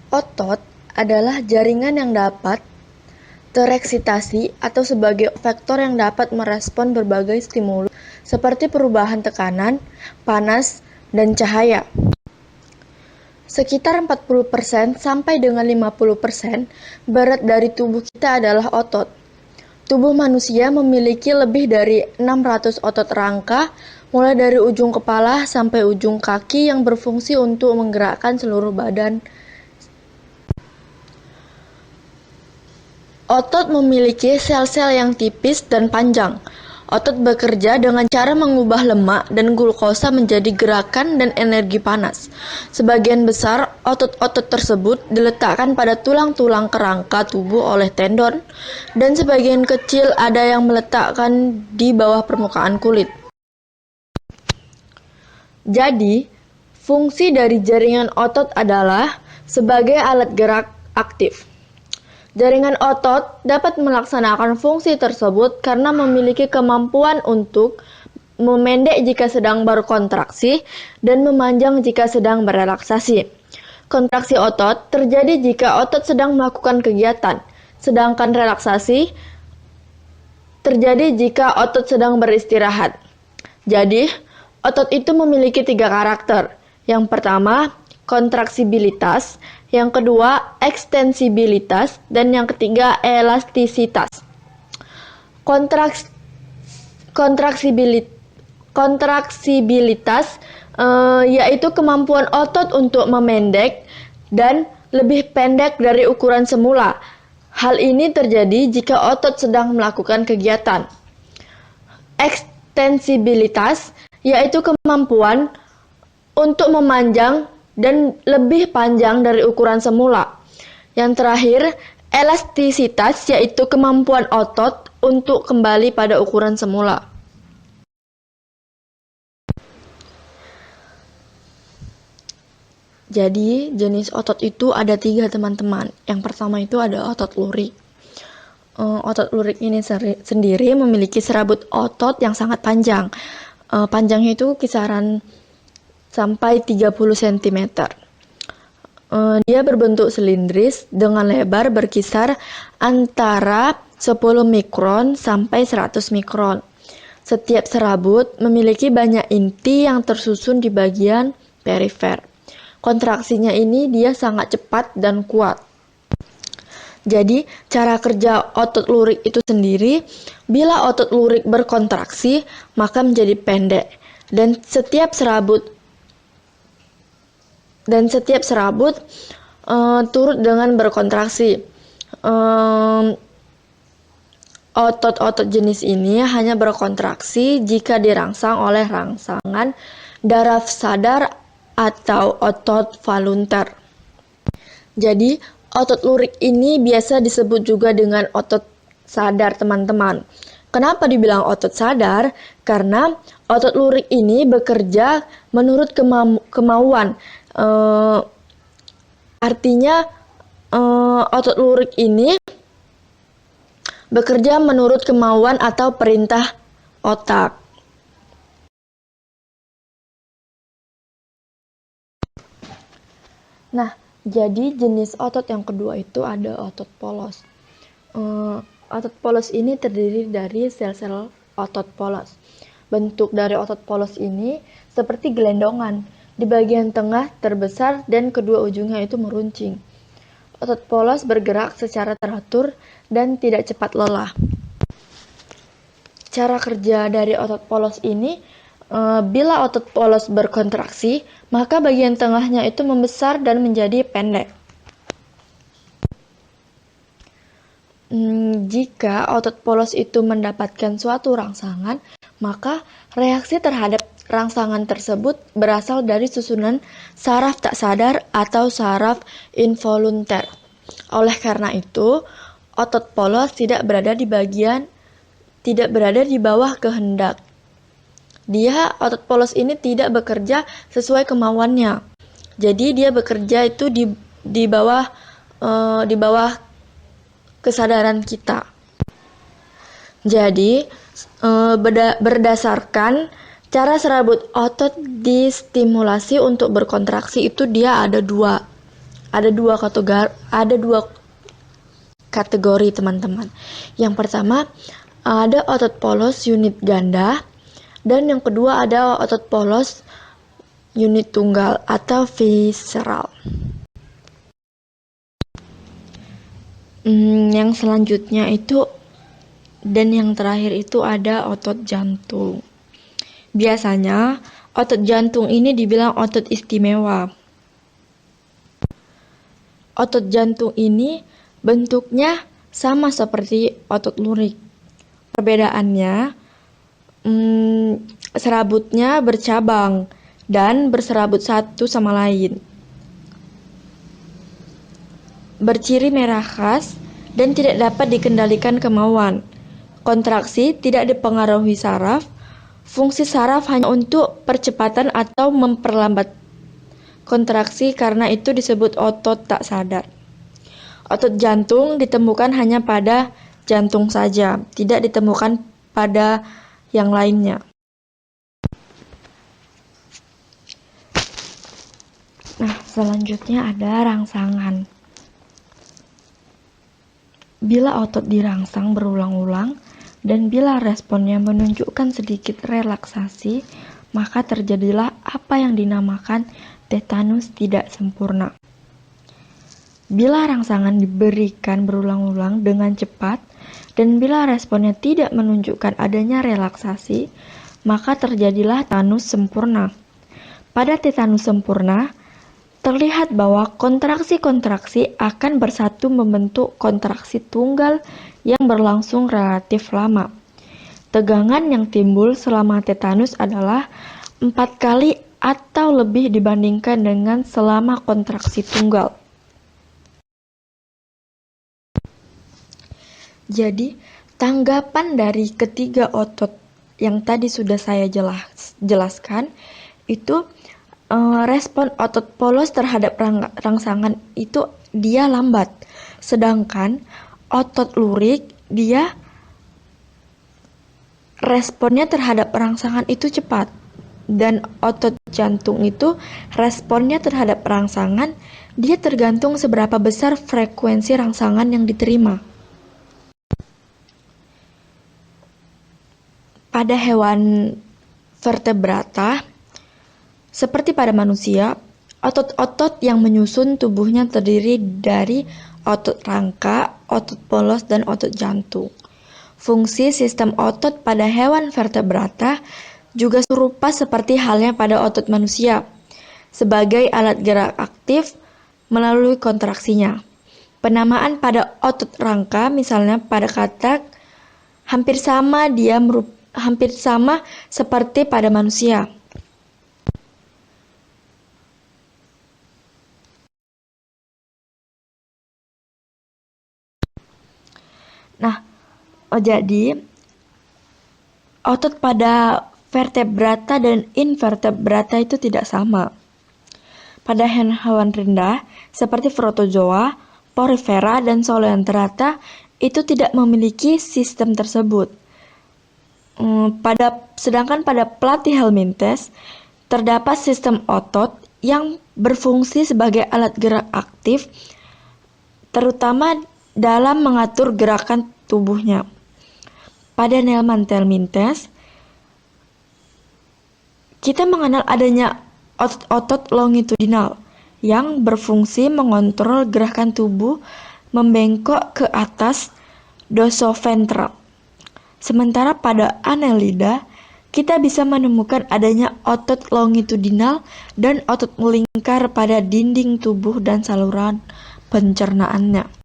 Otot adalah jaringan yang dapat tereksitasi atau sebagai faktor yang dapat merespon berbagai stimulus seperti perubahan tekanan, panas, dan cahaya. Sekitar 40% sampai dengan 50% berat dari tubuh kita adalah otot. Tubuh manusia memiliki lebih dari 600 otot rangka, mulai dari ujung kepala sampai ujung kaki yang berfungsi untuk menggerakkan seluruh badan. Otot memiliki sel-sel yang tipis dan panjang. Otot bekerja dengan cara mengubah lemak dan glukosa menjadi gerakan dan energi panas. Sebagian besar otot-otot tersebut diletakkan pada tulang-tulang kerangka tubuh oleh tendon, dan sebagian kecil ada yang meletakkan di bawah permukaan kulit. Jadi, fungsi dari jaringan otot adalah sebagai alat gerak aktif. Jaringan otot dapat melaksanakan fungsi tersebut karena memiliki kemampuan untuk memendek jika sedang berkontraksi dan memanjang jika sedang berelaksasi. Kontraksi otot terjadi jika otot sedang melakukan kegiatan, sedangkan relaksasi terjadi jika otot sedang beristirahat. Jadi, otot itu memiliki 3 karakter. Yang pertama, kontraksibilitas, yang kedua ekstensibilitas, dan yang ketiga elastisitas. Kontraksibilitas yaitu kemampuan otot untuk memendek dan lebih pendek dari ukuran semula. Hal ini terjadi jika otot sedang melakukan kegiatan. Ekstensibilitas yaitu kemampuan untuk memanjang dan lebih panjang dari ukuran semula. Yang terakhir, elastisitas yaitu kemampuan otot untuk kembali pada ukuran semula. Jadi, jenis otot itu ada 3, teman-teman. Yang pertama itu ada otot lurik. Otot lurik ini sendiri memiliki serabut otot yang sangat panjang. Panjangnya itu kisaran sampai 30 cm. Dia berbentuk silindris dengan lebar berkisar antara 10 mikron sampai 100 mikron. Setiap serabut memiliki banyak inti yang tersusun di bagian perifer. Kontraksinya ini dia sangat cepat dan kuat. Jadi, cara kerja otot lurik itu sendiri, bila otot lurik berkontraksi, maka menjadi pendek. Dan setiap serabut turut dengan berkontraksi. Otot-otot jenis ini hanya berkontraksi jika dirangsang oleh rangsangan daraf sadar atau otot volunter. Jadi, otot lurik ini biasa disebut juga dengan otot sadar, teman-teman. Kenapa dibilang otot sadar? Karena otot lurik ini bekerja menurut kemauan. Artinya otot lurik ini bekerja menurut kemauan atau perintah otak. Nah, jadi jenis otot yang kedua itu ada otot polos. Otot polos ini terdiri dari sel-sel otot polos. Bentuk dari otot polos ini seperti gelendongan. Di bagian tengah terbesar dan kedua ujungnya itu meruncing. Otot polos bergerak secara teratur dan tidak cepat lelah. Cara kerja dari otot polos ini, bila otot polos berkontraksi, maka bagian tengahnya itu membesar dan menjadi pendek. Jika otot polos itu mendapatkan suatu rangsangan, maka reaksi terhadap rangsangan tersebut berasal dari susunan saraf tak sadar atau saraf involunter. Oleh karena itu, otot polos tidak berada di bawah kehendak. Otot polos ini tidak bekerja sesuai kemauannya. Jadi dia bekerja itu di bawah kesadaran kita. Jadi berdasarkan cara serabut otot distimulasi untuk berkontraksi itu dia ada 2. Ada dua kategori teman-teman. Yang pertama ada otot polos unit ganda, dan yang kedua ada otot polos unit tunggal atau visceral. Yang selanjutnya itu dan yang terakhir itu ada otot jantung. Biasanya otot jantung ini dibilang otot istimewa. Otot jantung ini bentuknya sama seperti otot lurik. Perbedaannya, serabutnya bercabang dan berserabut satu sama lain. Berciri merah khas dan tidak dapat dikendalikan kemauan. Kontraksi tidak dipengaruhi saraf. Fungsi saraf hanya untuk percepatan atau memperlambat kontraksi, karena itu disebut otot tak sadar. Otot jantung ditemukan hanya pada jantung saja, tidak ditemukan pada yang lainnya. Nah, selanjutnya ada rangsangan. Bila otot dirangsang berulang-ulang dan bila responnya menunjukkan sedikit relaksasi, maka terjadilah apa yang dinamakan tetanus tidak sempurna. Bila rangsangan diberikan berulang-ulang dengan cepat dan bila responnya tidak menunjukkan adanya relaksasi, maka terjadilah tetanus sempurna. Pada tetanus sempurna, terlihat bahwa kontraksi-kontraksi akan bersatu membentuk kontraksi tunggal yang berlangsung relatif lama. Tegangan yang timbul selama tetanus adalah 4 kali atau lebih dibandingkan dengan selama kontraksi tunggal. Jadi, tanggapan dari ketiga otot yang tadi sudah saya jelaskan itu respon otot polos terhadap rangsangan itu dia lambat, sedangkan otot lurik dia responnya terhadap rangsangan itu cepat, dan otot jantung itu responnya terhadap rangsangan dia tergantung seberapa besar frekuensi rangsangan yang diterima. Pada hewan vertebrata seperti pada manusia, otot-otot yang menyusun tubuhnya terdiri dari otot rangka, otot polos, dan otot jantung. Fungsi sistem otot pada hewan vertebrata juga serupa seperti halnya pada otot manusia, sebagai alat gerak aktif melalui kontraksinya. Penamaan pada otot rangka, misalnya pada katak, hampir sama seperti pada manusia. Nah, jadi otot pada vertebrata dan invertebrata itu tidak sama. Pada hewan rendah seperti protozoa, porifera, dan coelenterata itu tidak memiliki sistem tersebut. Sedangkan pada platyhelminthes terdapat sistem otot yang berfungsi sebagai alat gerak aktif, terutama dalam mengatur gerakan tubuhnya. Pada Neelmanthelminthes, kita mengenal adanya otot longitudinal yang berfungsi mengontrol gerakan tubuh membengkok ke atas dorsoventral. Sementara pada Annelida, kita bisa menemukan adanya otot longitudinal dan otot melingkar pada dinding tubuh dan saluran pencernaannya.